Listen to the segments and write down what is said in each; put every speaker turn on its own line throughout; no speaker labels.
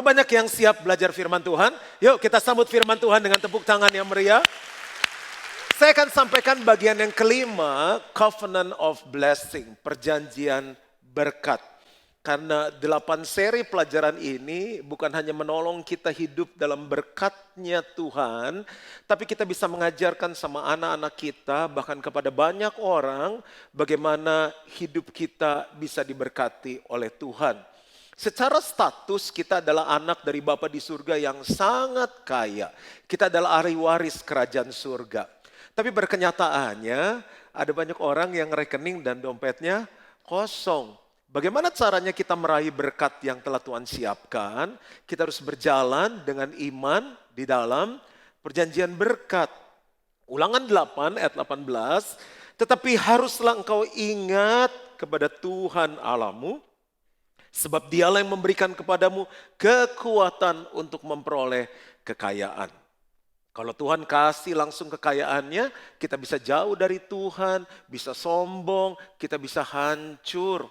Berapa banyak yang siap belajar firman Tuhan? Yuk kita sambut firman Tuhan dengan tepuk tangan yang meriah. Saya akan sampaikan bagian yang kelima, Covenant of Blessing, perjanjian berkat. Karena 8 seri pelajaran ini bukan hanya menolong kita hidup dalam berkatnya Tuhan, tapi kita bisa mengajarkan sama anak-anak kita, bahkan kepada banyak orang, bagaimana hidup kita bisa diberkati oleh Tuhan. Secara status kita adalah anak dari Bapa di surga yang sangat kaya. Kita adalah ahli waris kerajaan surga. Tapi berkenyataannya ada banyak orang yang rekening dan dompetnya kosong. Bagaimana caranya kita meraih berkat yang telah Tuhan siapkan? Kita harus berjalan dengan iman di dalam perjanjian berkat. Ulangan 8 ayat 18. Tetapi haruslah engkau ingat kepada Tuhan Allahmu, sebab Dialah yang memberikan kepadamu kekuatan untuk memperoleh kekayaan. Kalau Tuhan kasih langsung kekayaannya, kita bisa jauh dari Tuhan, bisa sombong, kita bisa hancur.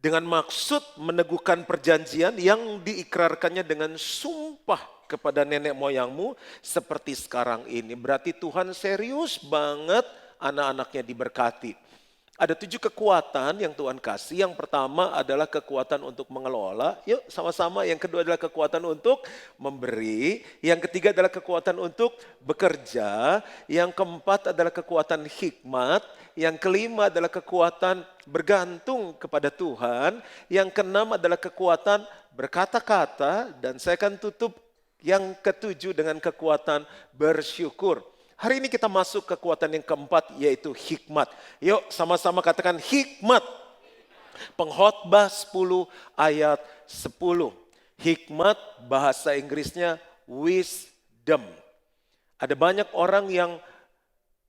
Dengan maksud meneguhkan perjanjian yang diikrarkannya dengan sumpah kepada nenek moyangmu seperti sekarang ini. Berarti Tuhan serius banget anak-anaknya diberkati. Ada 7 kekuatan yang Tuhan kasih. Yang pertama adalah kekuatan untuk mengelola. Yuk sama-sama. Yang kedua adalah kekuatan untuk memberi. Yang ketiga adalah kekuatan untuk bekerja. Yang keempat adalah kekuatan hikmat. Yang kelima adalah kekuatan bergantung kepada Tuhan. Yang keenam adalah kekuatan berkata-kata. Dan saya akan tutup yang ketujuh dengan kekuatan bersyukur. Hari ini kita masuk ke kekuatan yang keempat, yaitu hikmat. Yuk sama-sama katakan hikmat. Pengkhotbah 10 ayat 10. Hikmat bahasa Inggrisnya wisdom. Ada banyak orang yang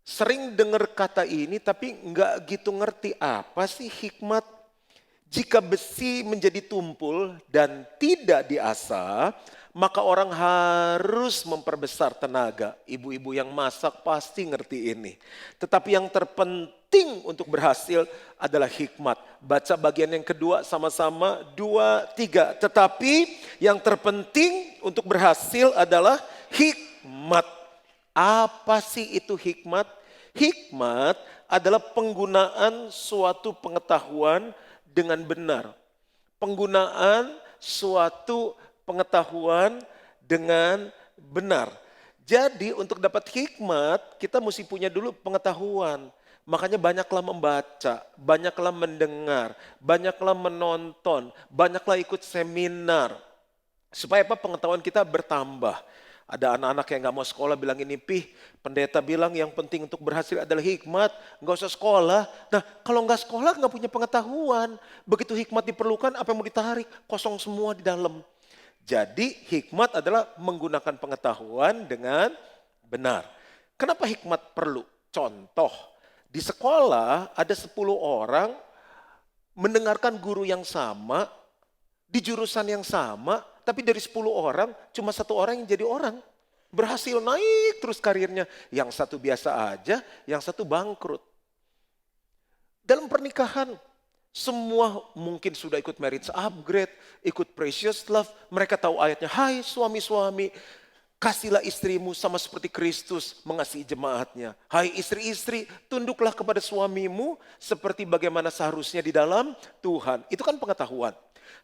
sering dengar kata ini tapi nggak gitu ngerti apa sih hikmat. Jika besi menjadi tumpul dan tidak diasah, maka orang harus memperbesar tenaga. Ibu-ibu yang masak pasti ngerti ini. Tetapi yang terpenting untuk berhasil adalah hikmat. Baca bagian yang kedua sama-sama, 2, 3. Tetapi yang terpenting untuk berhasil adalah hikmat. Apa sih itu hikmat? Hikmat adalah penggunaan suatu pengetahuan dengan benar. Penggunaan suatu pengetahuan dengan benar. Jadi untuk dapat hikmat kita mesti punya dulu pengetahuan. Makanya banyaklah membaca, banyaklah mendengar, banyaklah menonton, banyaklah ikut seminar. Supaya apa? Pengetahuan kita bertambah. Ada anak-anak yang gak mau sekolah bilang ini, pendeta bilang yang penting untuk berhasil adalah hikmat, gak usah sekolah. Nah kalau gak sekolah gak punya pengetahuan. Begitu hikmat diperlukan apa yang mau ditarik? Kosong semua di dalam. Jadi hikmat adalah menggunakan pengetahuan dengan benar. Kenapa hikmat perlu? Contoh, di sekolah ada 10 orang mendengarkan guru yang sama, di jurusan yang sama, tapi dari 10 orang cuma 1 orang yang jadi orang. Berhasil naik terus karirnya. Yang satu biasa aja, yang satu bangkrut. Dalam pernikahan, semua mungkin sudah ikut marriage upgrade, ikut precious love. Mereka tahu ayatnya, hai suami-suami, kasihlah istrimu sama seperti Kristus mengasihi jemaatnya. Hai istri-istri, tunduklah kepada suamimu seperti bagaimana seharusnya di dalam Tuhan. Itu kan pengetahuan.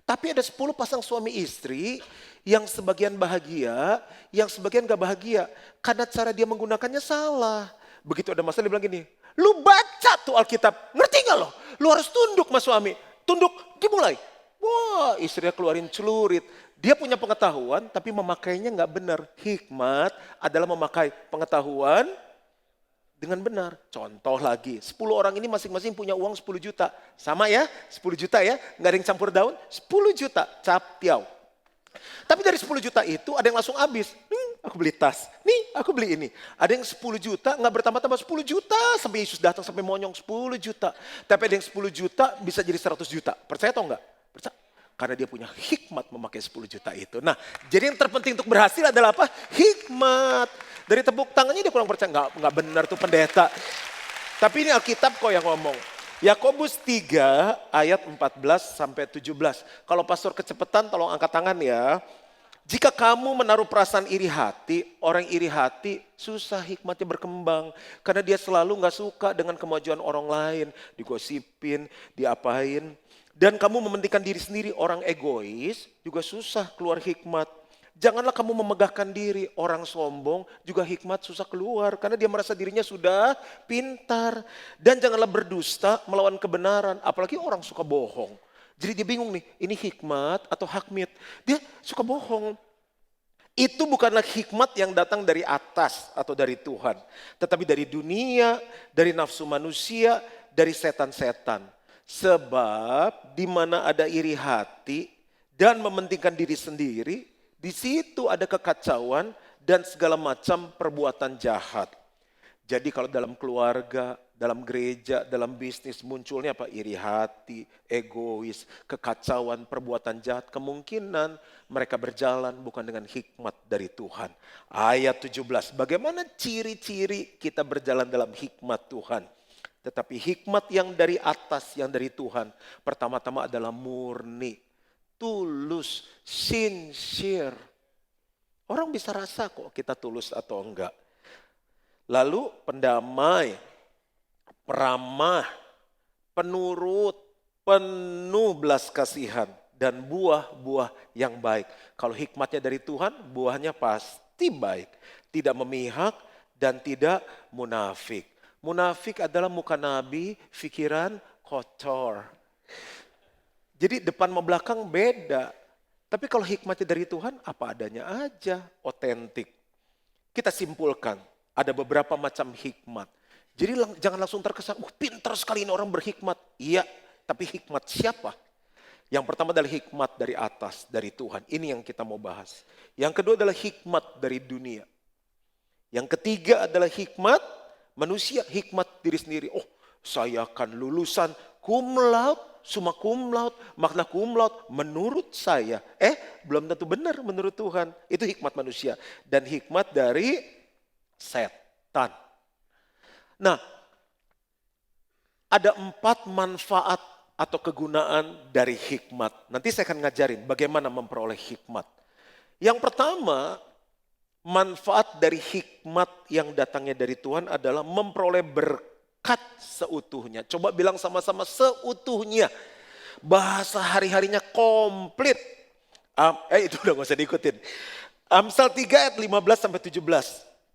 Tapi ada 10 pasang suami istri yang sebagian bahagia, yang sebagian gak bahagia. Karena cara dia menggunakannya salah. Begitu ada masalah dia bilang gini, lu baca tuh Alkitab, ngerti gak lo? Lu harus tunduk sama suami, tunduk dimulai. Wah istrinya keluarin celurit. Dia punya pengetahuan tapi memakainya gak benar. Hikmat adalah memakai pengetahuan dengan benar. Contoh lagi, 10 orang ini masing-masing punya uang 10 juta. Sama ya, 10 juta ya, gak ada yang campur daun. 10 juta, captiau. Tapi dari 10 juta itu ada yang langsung habis. Aku beli tas, nih aku beli ini. Ada yang 10 juta gak bertambah-tambah 10 juta. Sampai Yesus datang sampai monyong 10 juta. Tapi ada yang 10 juta bisa jadi 100 juta. Percaya atau enggak? Percaya. Karena dia punya hikmat memakai 10 juta itu. Nah jadi yang terpenting untuk berhasil adalah apa? Hikmat. Dari tepuk tangannya dia kurang percaya. Enggak benar tuh pendeta. Tapi ini Alkitab kok yang ngomong. Yakobus 3 ayat 14 sampai 17. Kalau pastor kecepatan tolong angkat tangan ya. Jika kamu menaruh perasaan iri hati, orang iri hati susah hikmatnya berkembang. Karena dia selalu gak suka dengan kemajuan orang lain. Digosipin, diapain. Dan kamu mementingkan diri sendiri, orang egois juga susah keluar hikmat. Janganlah kamu memegahkan diri, orang sombong juga hikmat susah keluar. Karena dia merasa dirinya sudah pintar. Dan janganlah berdusta melawan kebenaran, apalagi orang suka bohong. Jadi dia bingung nih, ini hikmat atau hakmit. Dia suka bohong. Itu bukanlah hikmat yang datang dari atas atau dari Tuhan. Tetapi dari dunia, dari nafsu manusia, dari setan-setan. Sebab di mana ada iri hati dan mementingkan diri sendiri, di situ ada kekacauan dan segala macam perbuatan jahat. Jadi kalau dalam keluarga, dalam gereja, dalam bisnis munculnya apa? Iri hati, egois, kekacauan, perbuatan jahat. Kemungkinan mereka berjalan bukan dengan hikmat dari Tuhan. Ayat 17, bagaimana ciri-ciri kita berjalan dalam hikmat Tuhan? Tetapi hikmat yang dari atas, yang dari Tuhan, pertama-tama adalah murni, tulus, sincere. Orang bisa rasa kok kita tulus atau enggak. Lalu pendamai, peramah, penurut, penuh belas kasihan, dan buah-buah yang baik. Kalau hikmatnya dari Tuhan, buahnya pasti baik. Tidak memihak dan tidak munafik. Munafik adalah muka nabi, pikiran kotor. Jadi depan sama belakang beda. Tapi kalau hikmatnya dari Tuhan, apa adanya aja, otentik. Kita simpulkan, ada beberapa macam hikmat. Jadi jangan langsung terkesan, pintar sekali ini orang berhikmat. Iya, tapi hikmat siapa? Yang pertama adalah hikmat dari atas, dari Tuhan. Ini yang kita mau bahas. Yang kedua adalah hikmat dari dunia. Yang ketiga adalah hikmat manusia, hikmat diri sendiri. Oh, saya akan lulusan cum laude, summa cum laude, magna cum laude menurut saya. Belum tentu benar menurut Tuhan. Itu hikmat manusia. Dan hikmat dari setan. Nah, ada 4 manfaat atau kegunaan dari hikmat. Nanti saya akan ngajarin bagaimana memperoleh hikmat. Yang pertama, manfaat dari hikmat yang datangnya dari Tuhan adalah memperoleh berkat seutuhnya. Coba bilang sama-sama seutuhnya. Bahasa hari-harinya komplit. Itu udah gak usah diikutin. Amsal 3 ayat 15 sampai 17.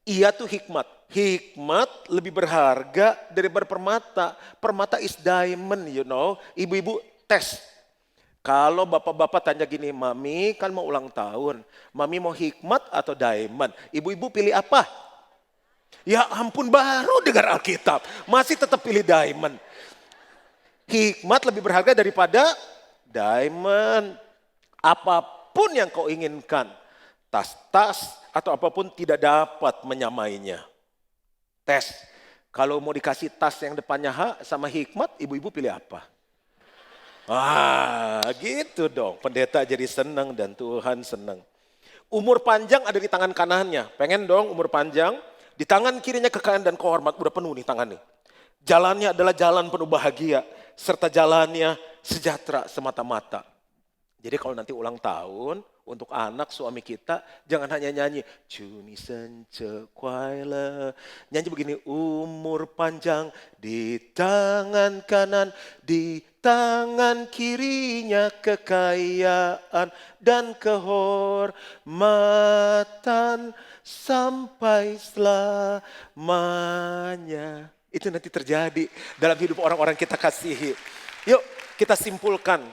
Ia tuh hikmat. Hikmat lebih berharga daripada permata. Permata is diamond, you know. Ibu-ibu tes. Kalau bapak-bapak tanya gini, Mami kan mau ulang tahun. Mami mau hikmat atau diamond? Ibu-ibu pilih apa? Ya ampun, baru dengar Alkitab. Masih tetap pilih diamond. Hikmat lebih berharga daripada diamond. Apapun yang kau inginkan. Tas-tas atau apapun tidak dapat menyamainya. Tes. Kalau mau dikasih tas yang depannya H sama hikmat, ibu-ibu pilih apa? Gitu dong. Pendeta jadi senang dan Tuhan senang. Umur panjang ada di tangan kanannya. Pengen dong umur panjang. Di tangan kirinya kekayaan dan kehormatan. Udah penuh nih tangannya. Jalannya adalah jalan penuh bahagia. Serta jalannya sejahtera semata-mata. Jadi kalau nanti ulang tahun, untuk anak suami kita, jangan hanya nyanyi. Cuni sence kuaile. Nyanyi begini, umur panjang di tangan kanan, di tangan kirinya kekayaan dan kehormatan sampai selamanya. Itu nanti terjadi dalam hidup orang-orang kita kasihi. Yuk kita simpulkan.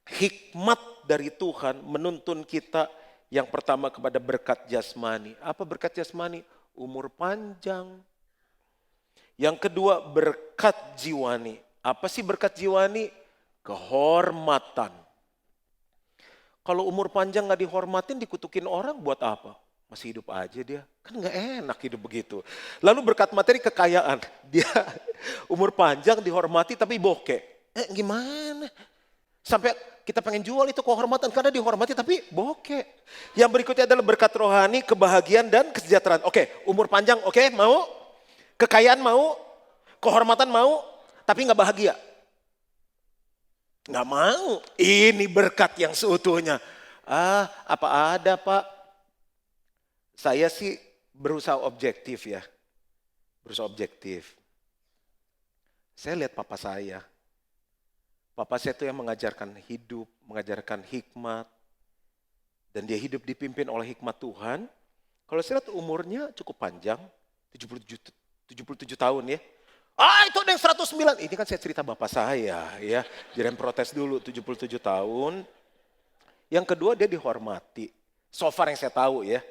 Hikmat dari Tuhan menuntun kita yang pertama kepada berkat jasmani. Apa berkat jasmani? Umur panjang. Yang kedua berkat jiwani. Apa sih berkat jiwani? Kehormatan. Kalau umur panjang gak dihormatin, dikutukin orang buat apa? Masih hidup aja dia. Kan gak enak hidup begitu. Lalu berkat materi kekayaan. Dia umur panjang dihormati tapi bokeh. Gimana? Sampai kita pengen jual itu kehormatan karena dihormati tapi bokeh. Yang berikutnya adalah berkat rohani, kebahagiaan dan kesejahteraan. Oke, umur panjang oke, mau? Kekayaan mau? Kehormatan mau? tapi nggak bahagia. Nggak mau, ini berkat yang seutuhnya. Apa ada Pak? Saya sih berusaha objektif ya. Berusaha objektif. Saya lihat papa saya. Papa saya itu yang mengajarkan hidup, mengajarkan hikmat. Dan dia hidup dipimpin oleh hikmat Tuhan. Kalau saya lihat umurnya cukup panjang, 77 tahun ya. Itu ada yang 109. Ini kan saya cerita bapak saya ya. Jangan protes dulu, 77 tahun. Yang kedua dia dihormati. So far yang saya tahu ya.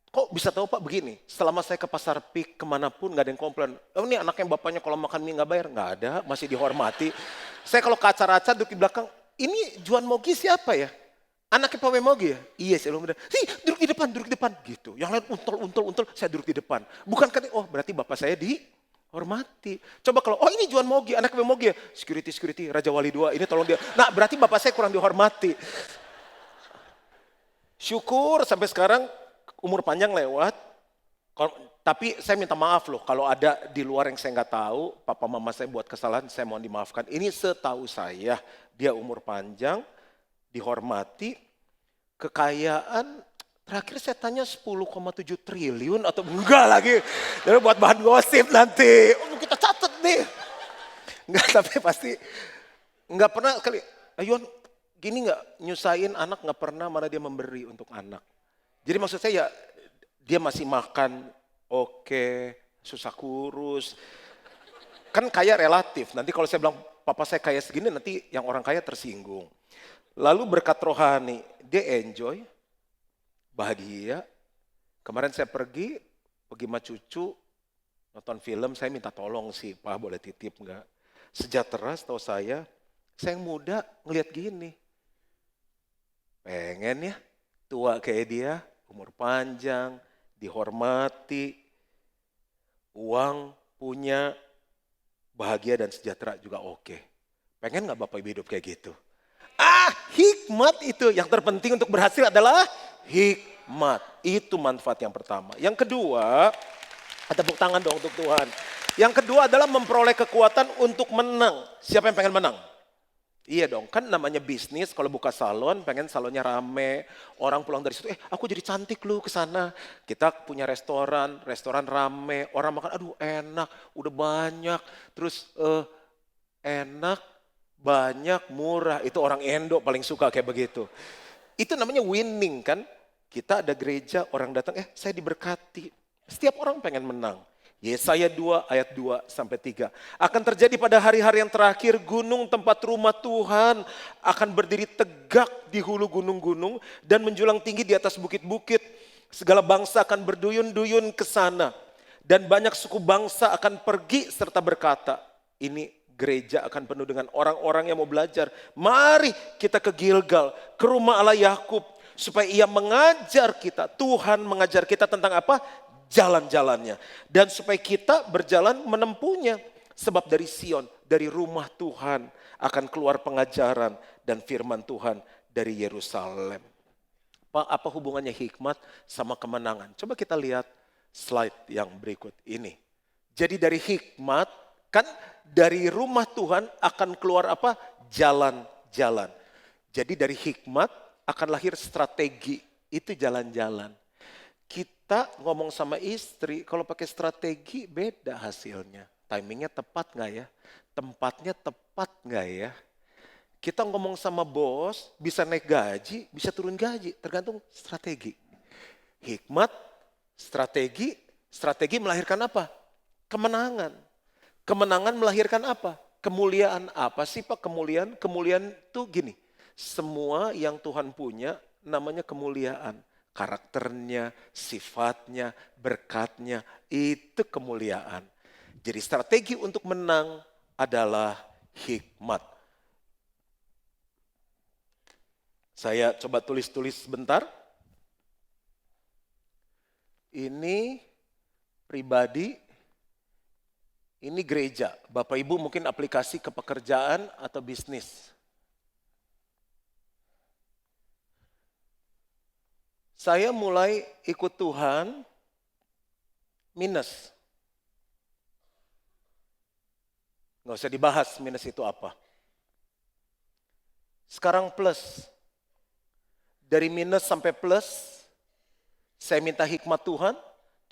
Kok bisa tahu Pak begini? Selama saya ke pasar pik kemanapun gak ada yang komplain. Ini anaknya bapaknya kalau makan mie gak bayar. Gak ada, masih dihormati. Saya kalau ke acara-acara duduk di belakang. Ini Juan Mogi siapa ya? Anaknya Pak Mogi ya? Iya, saya bilang, duduk di depan gitu. Yang lain untul, saya duduk di depan. Bukan kan, berarti bapak saya dihormati. Coba kalau, ini Juan Mogi, anak Pak Mogi ya? Security, Raja Wali 2, ini tolong dia. Nah berarti bapak saya kurang dihormati. Syukur sampai sekarang umur panjang lewat. Tapi saya minta maaf loh, kalau ada di luar yang saya nggak tahu, papa mama saya buat kesalahan, saya mohon dimaafkan. Ini setahu saya, dia umur panjang, dihormati, kekayaan, terakhir saya tanya 10,7 triliun atau enggak lagi. Jadi buat bahan gosip nanti, kita catat nih. Enggak, tapi pasti enggak pernah kali, Ayun gini enggak, nyusahin anak enggak pernah, mana dia memberi untuk anak. Jadi maksud saya ya, dia masih makan, oke, susah kurus. Kan kaya relatif, nanti kalau saya bilang papa saya kaya segini, nanti yang orang kaya tersinggung. Lalu berkat rohani, dia enjoy, bahagia. Kemarin saya pergi sama cucu, nonton film, saya minta tolong sih, Pak boleh titip enggak? Sejahtera setahu saya yang muda ngelihat gini. Pengen ya, tua kayak dia, umur panjang, dihormati, uang punya, bahagia dan sejahtera juga oke. Pengen gak Bapak Ibu hidup kayak gitu? Hikmat itu yang terpenting untuk berhasil adalah hikmat. Itu manfaat yang pertama. Yang kedua, tepuk tangan dong untuk Tuhan. Yang kedua adalah memperoleh kekuatan untuk menang. Siapa yang pengen menang? Iya dong, kan namanya bisnis, kalau buka salon, pengen salonnya rame, orang pulang dari situ, aku jadi cantik lu ke sana. Kita punya restoran rame, orang makan, aduh enak, udah banyak, terus enak, banyak, murah, itu orang Indo paling suka kayak begitu. Itu namanya winning kan, kita ada gereja, orang datang, saya diberkati, setiap orang pengen menang. Yesaya 2 ayat 2-3. Akan terjadi pada hari-hari yang terakhir, gunung tempat rumah Tuhan akan berdiri tegak di hulu gunung-gunung dan menjulang tinggi di atas bukit-bukit. Segala bangsa akan berduyun-duyun ke sana. Dan banyak suku bangsa akan pergi serta berkata, ini gereja akan penuh dengan orang-orang yang mau belajar. Mari kita ke Gilgal, ke rumah Allah Yakub, supaya ia mengajar kita. Tuhan mengajar kita tentang apa? Jalan-jalannya. Dan supaya kita berjalan menempuhnya. Sebab dari Sion, dari rumah Tuhan akan keluar pengajaran dan firman Tuhan dari Yerusalem. Apa hubungannya hikmat sama kemenangan? Coba kita lihat slide yang berikut ini. Jadi dari hikmat, kan dari rumah Tuhan akan keluar apa? Jalan-jalan. Jadi dari hikmat akan lahir strategi, itu jalan-jalan. Kita ngomong sama istri, kalau pakai strategi beda hasilnya. Timingnya tepat gak ya? Tempatnya tepat gak ya? Kita ngomong sama bos, bisa naik gaji, bisa turun gaji, tergantung strategi. Hikmat, strategi melahirkan apa? Kemenangan. Kemenangan melahirkan apa? Kemuliaan. Apa sih Pak kemuliaan? Kemuliaan tuh gini, semua yang Tuhan punya namanya kemuliaan. Karakternya, sifatnya, berkatnya, itu kemuliaan. Jadi strategi untuk menang adalah hikmat. Saya coba tulis-tulis sebentar. Ini pribadi, ini gereja. Bapak Ibu mungkin aplikasi ke pekerjaan atau bisnis. Saya mulai ikut Tuhan minus. Nggak usah dibahas minus itu apa. Sekarang plus. Dari minus sampai plus, saya minta hikmat Tuhan.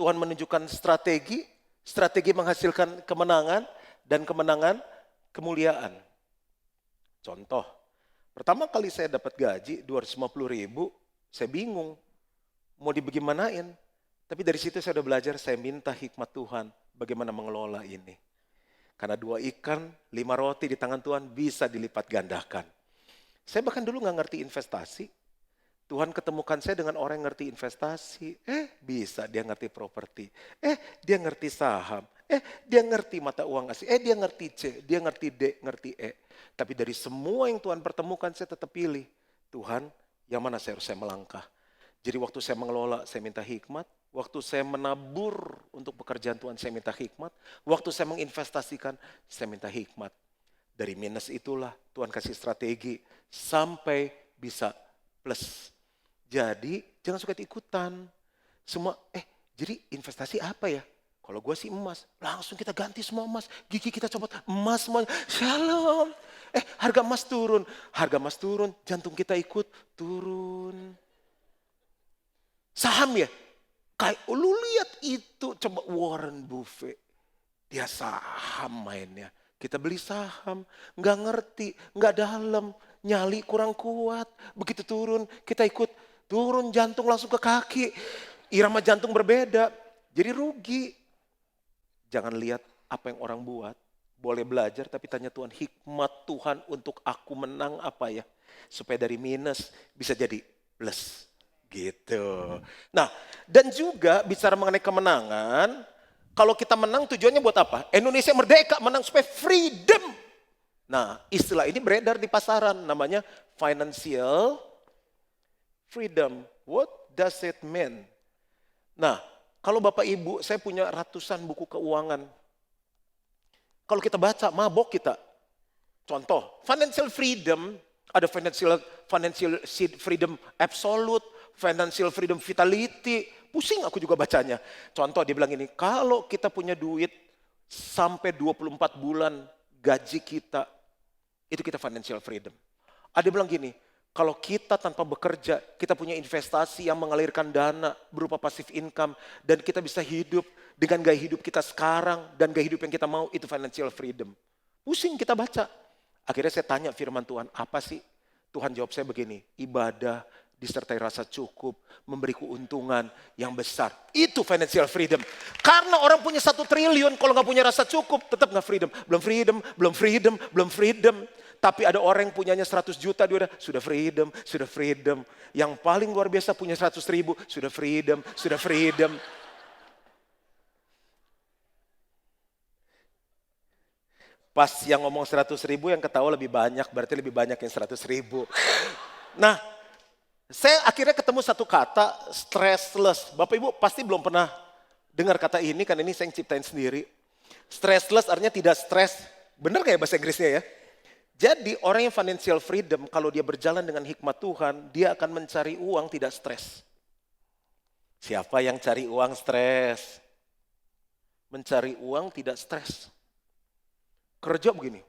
Tuhan menunjukkan strategi. Strategi menghasilkan kemenangan. Dan kemenangan kemuliaan. Contoh, pertama kali saya dapat gaji 250.000, saya bingung. Mau dibagaimanain. Tapi dari situ saya udah belajar, saya minta hikmat Tuhan. Bagaimana mengelola ini. Karena 2 ikan, 5 roti di tangan Tuhan bisa dilipat gandakan. Saya bahkan dulu gak ngerti investasi. Tuhan ketemukan saya dengan orang yang ngerti investasi. Bisa dia ngerti properti. Dia ngerti saham. Dia ngerti mata uang asing. Dia ngerti C, dia ngerti D, ngerti E. Tapi dari semua yang Tuhan pertemukan saya tetap pilih. Tuhan, yang mana saya harus melangkah. Jadi waktu saya mengelola, saya minta hikmat. Waktu saya menabur untuk pekerjaan Tuhan, saya minta hikmat. Waktu saya menginvestasikan, saya minta hikmat. Dari minus itulah Tuhan kasih strategi sampai bisa plus. Jadi jangan suka ikutan. Semua, jadi investasi apa ya? Kalau gue sih emas, langsung kita ganti semua emas. Gigi kita copot emas semuanya. Shalom. Harga emas turun. Harga emas turun, jantung kita ikut turun. Saham ya? Kayak lu lihat itu, coba Warren Buffett. Dia saham mainnya. Kita beli saham, nggak ngerti, nggak dalam, nyali kurang kuat. Begitu turun, kita ikut turun, jantung langsung ke kaki. Irama jantung berbeda, jadi rugi. Jangan lihat apa yang orang buat. Boleh belajar tapi tanya Tuhan, hikmat Tuhan untuk aku menang apa ya. Supaya dari minus bisa jadi plus. Gitu. Nah, dan juga bicara mengenai kemenangan, kalau kita menang tujuannya buat apa? Indonesia merdeka, menang supaya freedom. Nah, istilah ini beredar di pasaran, namanya financial freedom. What does it mean? Nah, kalau Bapak Ibu, saya punya ratusan buku keuangan. Kalau kita baca, mabok kita. Contoh, financial freedom, ada financial freedom absolute, financial freedom vitality. Pusing aku juga bacanya. Contoh dia bilang ini, kalau kita punya duit sampai 24 bulan gaji kita, itu kita financial freedom. Ada bilang gini, kalau kita tanpa bekerja, kita punya investasi yang mengalirkan dana berupa passive income, dan kita bisa hidup dengan gaya hidup kita sekarang, dan gaya hidup yang kita mau, itu financial freedom. Pusing kita baca. Akhirnya saya tanya firman Tuhan, apa sih? Tuhan jawab saya begini, ibadah disertai rasa cukup, memberi keuntungan yang besar. Itu financial freedom. Karena orang punya 1 triliun, kalau gak punya rasa cukup, tetap gak freedom. Belum freedom, belum freedom, belum freedom. Tapi ada orang yang punyanya 100 juta, dia sudah freedom, sudah freedom. Yang paling luar biasa punya 100.000, sudah freedom, sudah freedom. Pas yang ngomong 100.000 yang ketawa lebih banyak, berarti lebih banyak yang 100.000. Nah, saya akhirnya ketemu satu kata, stressless. Bapak Ibu pasti belum pernah dengar kata ini, kan ini saya yang ciptain sendiri. Stressless artinya tidak stres. Benar gak ya bahasa Inggrisnya ya? Jadi orang yang financial freedom, kalau dia berjalan dengan hikmat Tuhan, dia akan mencari uang tidak stres. Siapa yang cari uang stres? Mencari uang tidak stres. Kerja begini.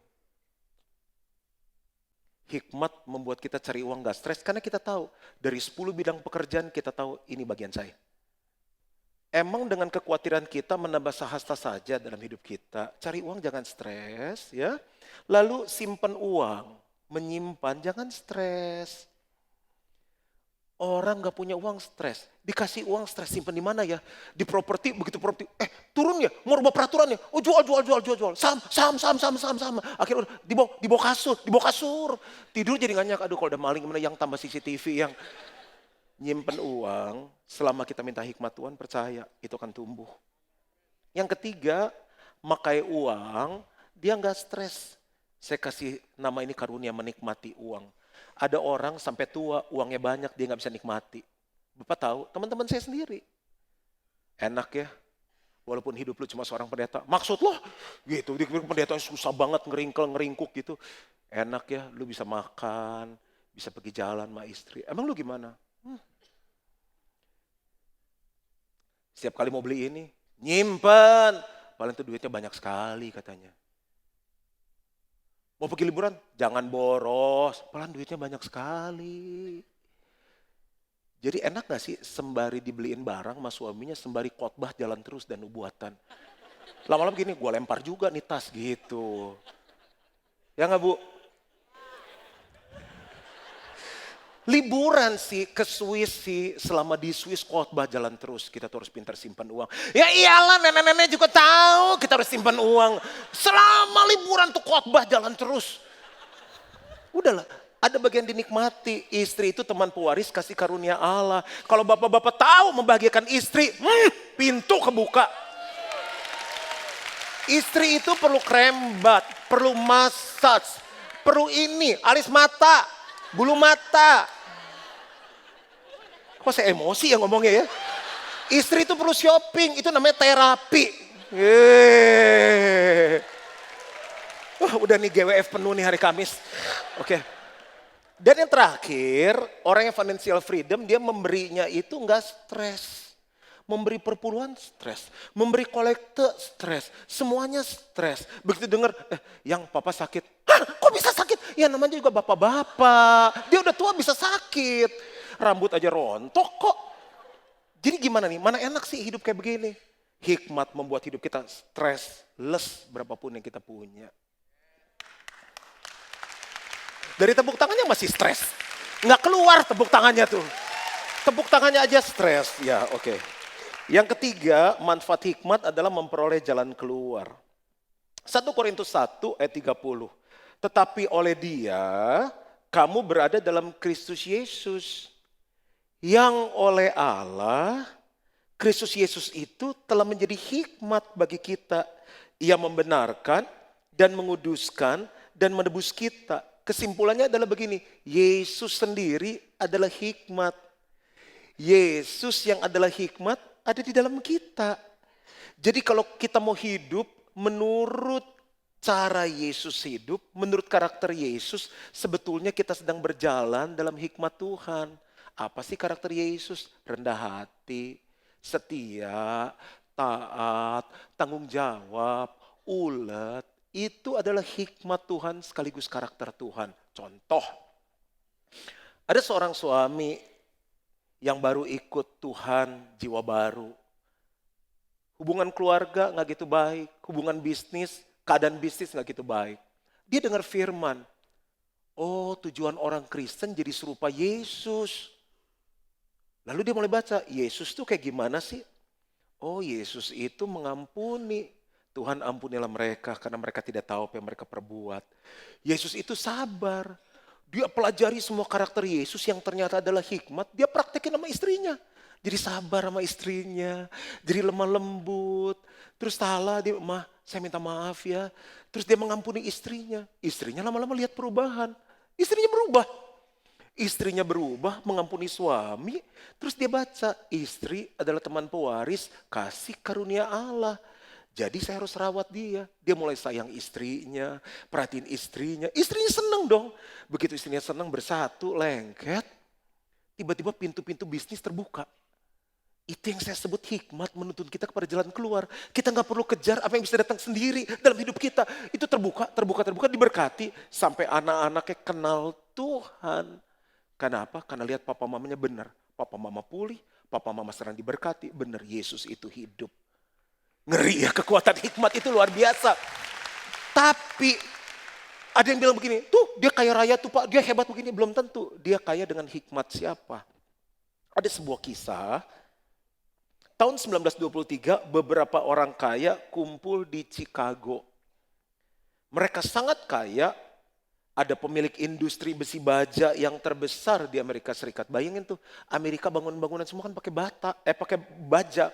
Hikmat membuat kita cari uang gak stres, karena kita tahu, dari 10 bidang pekerjaan kita tahu ini bagian saya. Emang dengan kekhawatiran kita menambah sahasta saja dalam hidup kita, cari uang jangan stres ya. Lalu simpan uang, menyimpan jangan stres. Orang gak punya uang stres, dikasih uang stres, simpan di mana ya? Di properti, begitu properti, turun ya, mau rubah peraturannya, jual. Saham. Akhirnya dibawa kasur. Tidur jadi nganyak, aduh kalau udah maling gimana, yang tambah CCTV, yang nyimpen uang, selama kita minta hikmat Tuhan, percaya itu akan tumbuh. Yang ketiga, makai uang, dia gak stres. Saya kasih nama ini karunia menikmati uang. Ada orang sampai tua, uangnya banyak, dia gak bisa nikmati. Bapak tahu, teman-teman saya sendiri. Enak ya, walaupun hidup lu cuma seorang pendeta. Maksud lo, gitu, pendeta susah banget, ngeringkuk gitu. Enak ya, lu bisa makan, bisa pergi jalan sama istri. Emang lu gimana? Setiap kali mau beli ini, nyimpen. Paling itu duitnya banyak sekali katanya. Mau pergi liburan? Jangan boros, pelan duitnya banyak sekali. Jadi enak gak sih sembari dibeliin barang sama suaminya, sembari khotbah jalan terus dan nubuatan. Lama-lama gini, gue lempar juga nih tas gitu. Ya nggak Bu? Liburan sih ke Swiss sih, selama di Swiss khotbah jalan terus. Kita tuh harus pintar simpan uang. Ya iyalah nenek-nenek juga tahu kita harus simpan uang. Selama liburan tuh khotbah jalan terus. Udahlah, ada bagian dinikmati. Istri itu teman pewaris kasih karunia Allah. Kalau bapak-bapak tahu membahagiakan istri, pintu kebuka. Istri itu perlu krembat, perlu massage, perlu ini, alis mata, bulu mata. Kok saya emosi ya ngomongnya ya. Istri itu perlu shopping, itu namanya terapi. Udah nih GWF penuh nih hari Kamis. Oke. Dan yang terakhir, orang yang financial freedom, dia memberinya itu enggak stres. Memberi perpuluhan stres, memberi kolekte stres, semuanya stres. Begitu dengar, yang papa sakit, kok bisa sakit? Ya namanya juga bapak-bapak, dia udah tua bisa sakit. Rambut aja rontok kok. Jadi gimana nih, mana enak sih hidup kayak begini? Hikmat membuat hidup kita stressless berapapun yang kita punya. Dari tepuk tangannya masih stres. Nggak keluar tepuk tangannya tuh. Tepuk tangannya aja stres. Ya oke. Yang ketiga, manfaat hikmat adalah memperoleh jalan keluar. 1 Korintus 1 ayat 30. Tetapi oleh dia, kamu berada dalam Kristus Yesus. Yang oleh Allah, Kristus Yesus itu telah menjadi hikmat bagi kita. Ia membenarkan dan menguduskan dan menebus kita. Kesimpulannya adalah begini, Yesus sendiri adalah hikmat. Yesus yang adalah hikmat ada di dalam kita. Jadi kalau kita mau hidup menurut cara Yesus hidup, menurut karakter Yesus, sebetulnya kita sedang berjalan dalam hikmat Tuhan. Apa sih karakter Yesus? Rendah hati, setia, taat, tanggung jawab, ulet. Itu adalah hikmat Tuhan sekaligus karakter Tuhan. Contoh, ada seorang suami yang baru ikut Tuhan, jiwa baru. Hubungan keluarga gak gitu baik, hubungan bisnis, keadaan bisnis gak gitu baik. Dia dengar firman, oh tujuan orang Kristen jadi serupa Yesus. Lalu dia mulai baca, Yesus tuh kayak gimana sih? Oh Yesus itu mengampuni. Tuhan ampunilah mereka karena mereka tidak tahu apa yang mereka perbuat. Yesus itu sabar. Dia pelajari semua karakter Yesus yang ternyata adalah hikmat. Dia praktekin sama istrinya. Jadi sabar sama istrinya. Jadi lemah lembut. Terus salah dia, "Mah saya minta maaf ya." Terus dia mengampuni istrinya. Istrinya lama-lama lihat perubahan. Istrinya berubah. Istrinya berubah, mengampuni suami, terus dia baca, istri adalah teman pewaris, kasih karunia Allah. Jadi saya harus rawat dia. Dia mulai sayang istrinya, perhatiin istrinya. Istrinya senang dong. Begitu istrinya senang bersatu, lengket, tiba-tiba pintu-pintu bisnis terbuka. Itu yang saya sebut hikmat menuntun kita kepada jalan keluar. Kita nggak perlu kejar apa yang bisa datang sendiri dalam hidup kita. Itu terbuka, diberkati. Sampai anak-anaknya kenal Tuhan. Kenapa? Karena lihat papa mamanya benar. Papa mama pulih, papa mama sedang diberkati. Benar, Yesus itu hidup. Ngeri ya, kekuatan hikmat itu luar biasa. Tapi ada yang bilang begini, tuh dia kaya raya tuh Pak, dia hebat begini. Belum tentu, dia kaya dengan hikmat siapa. Ada sebuah kisah, tahun 1923 beberapa orang kaya kumpul di Chicago. Mereka sangat kaya. Ada pemilik industri besi baja yang terbesar di Amerika Serikat. Bayangin tuh, Amerika bangun-bangunan semua kan pakai baja.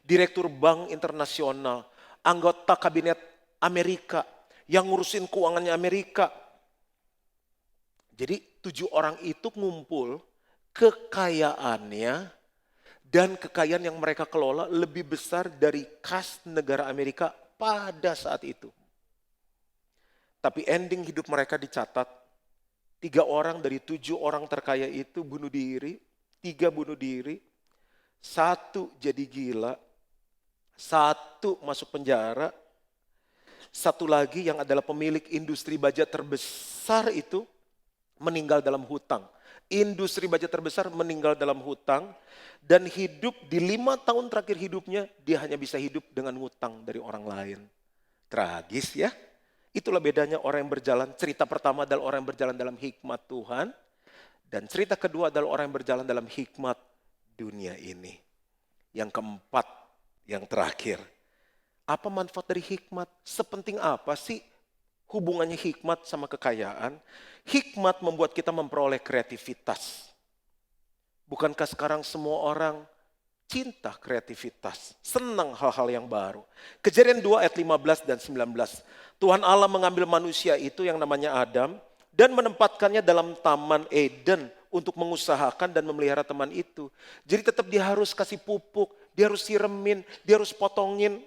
Direktur Bank Internasional, anggota kabinet Amerika, yang ngurusin keuangannya Amerika. Jadi 7 orang itu ngumpul, kekayaannya dan kekayaan yang mereka kelola lebih besar dari kas negara Amerika pada saat itu. Tapi ending hidup mereka dicatat, 3 orang dari 7 orang terkaya itu bunuh diri, 3 bunuh diri, 1 jadi gila, 1 masuk penjara, Satu lagi yang adalah pemilik industri baja terbesar itu meninggal dalam hutang. Industri baja terbesar meninggal dalam hutang dan hidup di 5 tahun terakhir hidupnya dia hanya bisa hidup dengan hutang dari orang lain. Tragis ya. Itulah bedanya orang yang berjalan. Cerita pertama adalah orang yang berjalan dalam hikmat Tuhan. Dan cerita kedua adalah orang yang berjalan dalam hikmat dunia ini. Yang keempat, yang terakhir. Apa manfaat dari hikmat? Sepenting apa sih hubungannya hikmat sama kekayaan? Hikmat membuat kita memperoleh kreativitas. Bukankah sekarang semua orang cinta kreativitas, senang hal-hal yang baru. Kejadian 2 ayat 15 dan 19. Tuhan Allah mengambil manusia itu yang namanya Adam dan menempatkannya dalam taman Eden untuk mengusahakan dan memelihara teman itu. Jadi tetap dia harus kasih pupuk, dia harus siremin, dia harus potongin.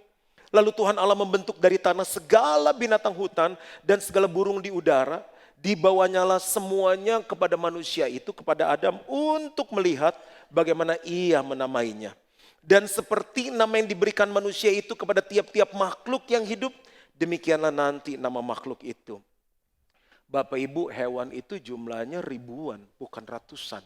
Lalu Tuhan Allah membentuk dari tanah segala binatang hutan dan segala burung di udara. Dibawanyalah semuanya kepada manusia itu, kepada Adam untuk melihat bagaimana ia menamainya. Dan seperti nama yang diberikan manusia itu kepada tiap-tiap makhluk yang hidup, demikianlah nanti nama makhluk itu. Bapak Ibu, hewan itu jumlahnya ribuan, bukan ratusan.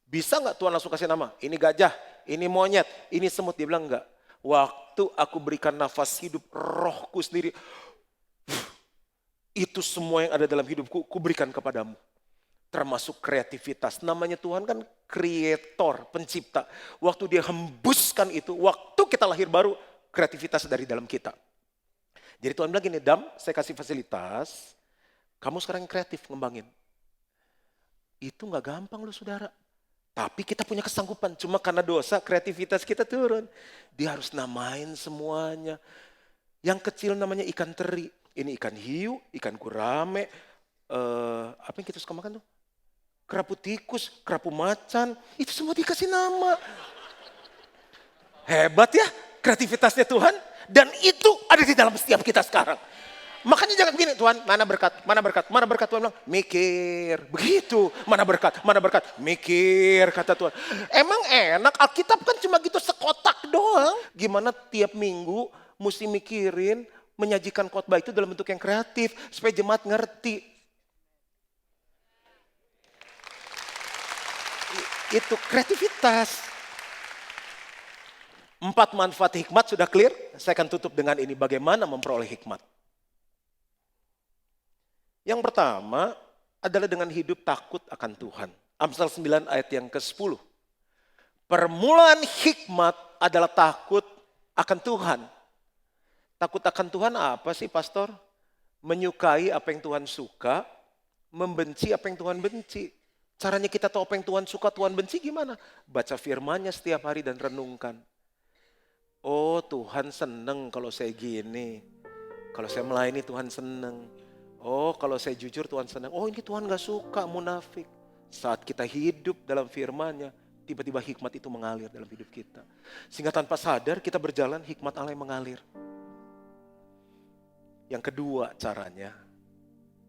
Bisa nggak Tuhan langsung kasih nama? Ini gajah, ini monyet, ini semut. Dia bilang enggak. Waktu aku berikan nafas hidup rohku sendiri, itu semua yang ada dalam hidupku, ku berikan kepadamu. Termasuk kreativitas. Namanya Tuhan kan kreator, pencipta. Waktu dia hembuskan itu, waktu kita lahir baru, kreativitas dari dalam kita. Jadi Tuhan bilang gini, Dam, saya kasih fasilitas, kamu sekarang yang kreatif ngembangin. Itu gak gampang loh saudara. Tapi kita punya kesanggupan, cuma karena dosa kreativitas kita turun. Dia harus namain semuanya. Yang kecil namanya ikan teri, ini ikan hiu, ikan gurame, apa yang kita suka makan tuh? Kerapu tikus, kerapu macan, itu semua dikasih nama. Hebat ya kreativitasnya Tuhan, dan itu ada di dalam setiap kita sekarang. Makanya jangan begini, Tuhan mana berkat, mana berkat, mana berkat. Tuhan bilang mikir, begitu, mana berkat, mikir kata Tuhan. Emang enak, Alkitab kan cuma gitu sekotak doang. Gimana tiap minggu mesti mikirin menyajikan khotbah itu dalam bentuk yang kreatif supaya jemaat ngerti. Itu kreativitas. 4 manfaat hikmat sudah clear. Saya akan tutup dengan ini, bagaimana memperoleh hikmat. Yang pertama adalah dengan hidup takut akan Tuhan. Amsal 9 ayat yang ke-10. Permulaan hikmat adalah takut akan Tuhan. Takut akan Tuhan apa sih pastor? Menyukai apa yang Tuhan suka, membenci apa yang Tuhan benci. Caranya kita tahu apa yang Tuhan suka, Tuhan benci gimana? Baca firman-Nya setiap hari dan renungkan. Oh Tuhan seneng kalau saya gini. Kalau saya melayani Tuhan seneng. Oh kalau saya jujur Tuhan senang. Oh ini Tuhan gak suka munafik. Saat kita hidup dalam firman-Nya, tiba-tiba hikmat itu mengalir dalam hidup kita. Sehingga tanpa sadar kita berjalan, hikmat Allah yang mengalir. Yang kedua caranya,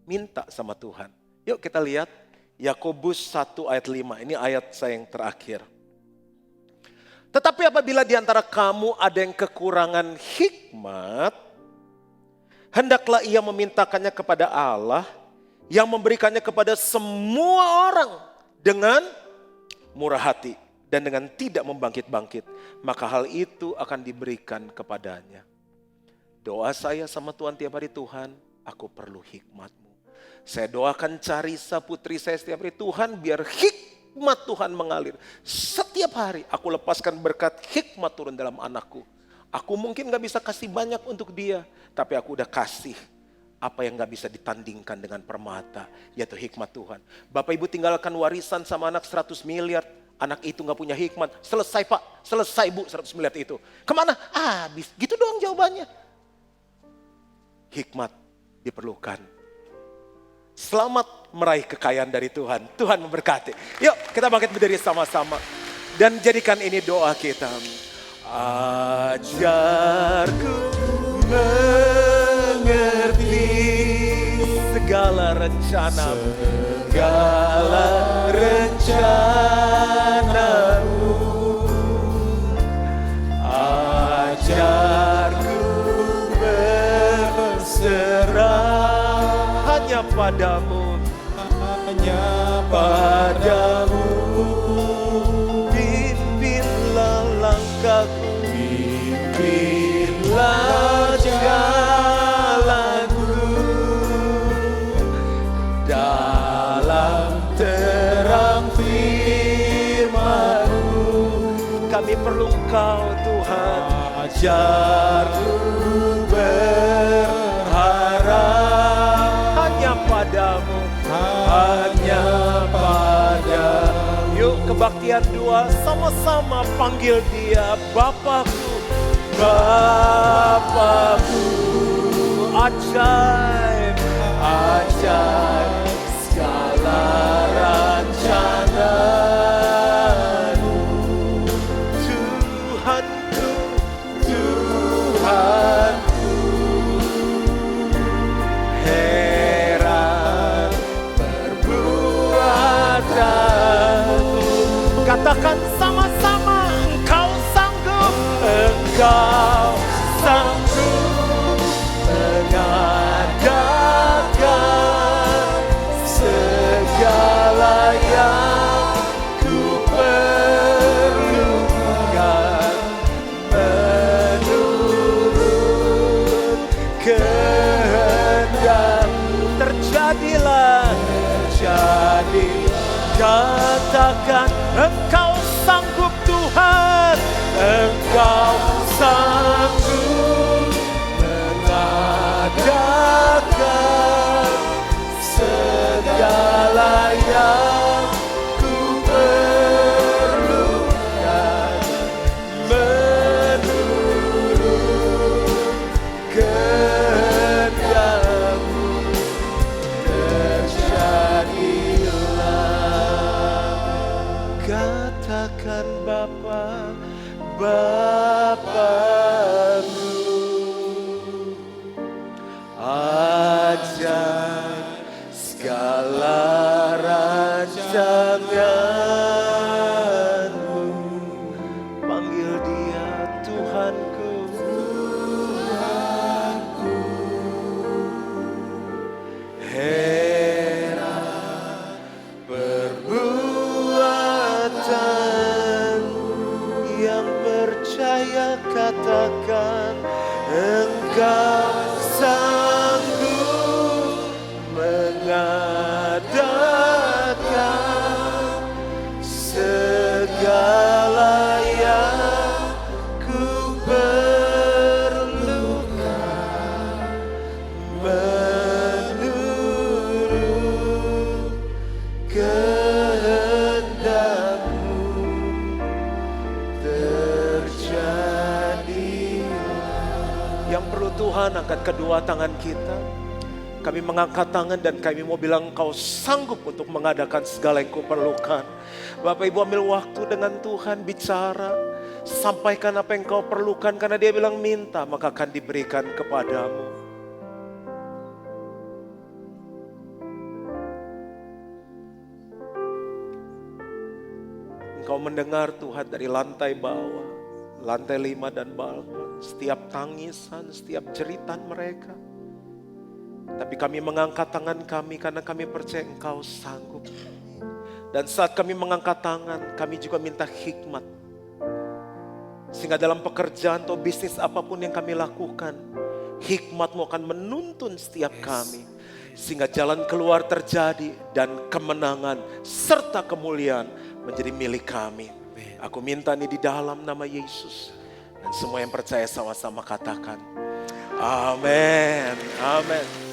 minta sama Tuhan. Yuk kita lihat Yakobus 1 ayat 5. Ini ayat saya yang terakhir. Tetapi apabila di antara kamu ada yang kekurangan hikmat, hendaklah ia memintakannya kepada Allah yang memberikannya kepada semua orang dengan murah hati dan dengan tidak membangkit-bangkit. Maka hal itu akan diberikan kepadanya. Doa saya sama Tuhan tiap hari, Tuhan aku perlu hikmat-Mu. Saya doakan Carissa putri saya setiap hari, Tuhan biar hikmat Tuhan mengalir. Setiap hari aku lepaskan berkat hikmat turun dalam anakku. Aku mungkin gak bisa kasih banyak untuk dia, tapi aku udah kasih apa yang gak bisa ditandingkan dengan permata, yaitu hikmat Tuhan. Bapak Ibu tinggalkan warisan sama anak 100 miliar, anak itu gak punya hikmat. Selesai Pak, selesai Bu 100 miliar itu. Kemana? Habis, gitu doang jawabannya. Hikmat diperlukan. Selamat meraih kekayaan dari Tuhan. Tuhan memberkati. Yuk kita bangkit berdiri sama-sama. Dan jadikan ini doa kita. Ajarku mengerti segala rencana-Mu. Ajarku hanya padamu,
hanya padamu.
pimpinlah langkahku,
Pimpinlah jalanku dalam terang firman-Mu.
kami perlu Engkau Tuhan.
Ajarku berharap
Hanya padamu.
hanya padamu.
Yuk kebaktian dua, sama-sama panggil dia Bapakku.
Bapakku,
Ajaib,
ajaib segala rencana-Mu.
Tuhanku,
Tuhanku, heran perbuatanmu.
katakan sama-sama, Engkau sanggup.
Engkau sanggup mengadakan segala yang ku perlukan menurut kehendak-Mu.
Terjadilah,
Jadi
katakan Engkau sanggup Tuhan.
Engkau sanggup mengadakan segala yang ku perlukan menurut kehendak-Mu. Terjadilah.
Katakan Bapa,
Bapakku, ajar segala rancangan-Mu.
panggil dia Tuhanku.
Heran perbuatan-Mu.
Yang percaya katakan
Engkau sanggup mengadakan segala yang ku perlukan menurut kehendak-Mu.
yang perlu Tuhan, angkat kedua tangan kita. Kami mengangkat tangan dan kami mau bilang Engkau sanggup untuk mengadakan segala yang kuperlukan. Bapak Ibu ambil waktu dengan Tuhan, bicara. Sampaikan apa yang kau perlukan, karena dia bilang minta maka akan diberikan kepadamu. Engkau mendengar Tuhan dari lantai bawah, lantai 5 dan balkon. Setiap tangisan, setiap jeritan mereka. Tapi kami mengangkat tangan kami karena kami percaya Engkau sanggup. Dan saat kami mengangkat tangan, kami juga minta hikmat. Sehingga dalam pekerjaan atau bisnis apapun yang kami lakukan, hikmat-Mu akan menuntun setiap kami. Sehingga jalan keluar terjadi dan kemenangan serta kemuliaan menjadi milik kami. Aku minta ini di dalam nama Yesus. Dan semua yang percaya sama-sama katakan, amin, amin.